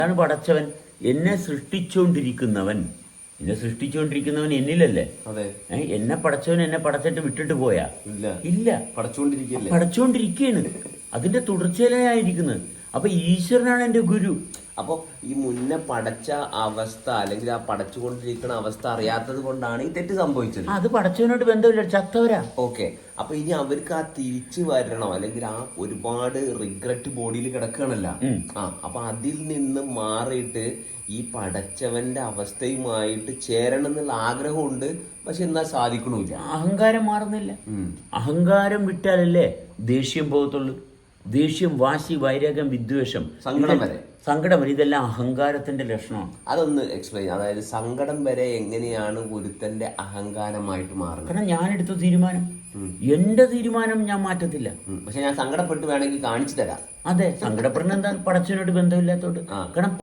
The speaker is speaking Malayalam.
അതാണ് പടച്ചവൻ. എന്നെ സൃഷ്ടിച്ചുകൊണ്ടിരിക്കുന്നവൻ എന്നിലല്ലേ? അതെ. എന്നെ പടച്ചവൻ എന്നെ പടച്ചിട്ട് വിട്ടിട്ട് പോയാ? ഇല്ല, പടച്ചുകൊണ്ടിരിക്കുകയാണ്. അതിന്റെ തുടർച്ചയിലായിരിക്കുന്നത്. അപ്പൊ ഈശ്വരനാണ് എന്റെ ഗുരു. അപ്പൊ ഈ മുന്നേ പടച്ച അവസ്ഥ അല്ലെങ്കിൽ ആ പടച്ചുകൊണ്ടിരിക്കുന്ന അവസ്ഥ അറിയാത്തത് കൊണ്ടാണ് ഈ തെറ്റ് സംഭവിച്ചത്. അത് പടച്ചവനോട് ബന്ധമില്ല, ചത്തവരാ. ഓക്കെ. അപ്പൊ ഇനി അവർക്ക് ആ തിരിച്ചു വരണോ? അല്ലെങ്കിൽ ആ ഒരുപാട് റിഗ്രറ്റ് ബോഡിയിൽ കിടക്കുകയാണല്ല. അപ്പൊ അതിൽ നിന്ന് മാറിയിട്ട് ഈ പടച്ചവന്റെ അവസ്ഥയുമായിട്ട് ചേരണം എന്നുള്ള ആഗ്രഹമുണ്ട്. പക്ഷെ എന്നാ സാധിക്കണില്ല. അഹങ്കാരം മാറുന്നില്ല. അഹങ്കാരം വിട്ടാലല്ലേ ദേഷ്യം പോകത്തുള്ളൂ. ദേഷ്യം, വാശി, വൈരാഗ്യം, വിദ്വേഷം, സങ്കടം വരെ ഇതെല്ലാം അഹങ്കാരത്തിന്റെ ലക്ഷണമാണ്. അതൊന്ന് എക്സ്പ്ലെയിൻ. അതായത് സങ്കടം വരെ എങ്ങനെയാണ് ഒരുത്തന്റെ അഹങ്കാരമായിട്ട് മാറുന്നത്? കാരണം ഞാൻ എടുത്ത തീരുമാനം, എന്റെ തീരുമാനം ഞാൻ മാറ്റത്തില്ല. പക്ഷെ ഞാൻ സങ്കടപ്പെട്ട് വേണമെങ്കിൽ കാണിച്ചു തരാം. അതെ, സങ്കടപ്പെടുന്ന എന്താ? പടച്ചവനോട് ബന്ധമില്ലാത്തോട്ട്. കാരണം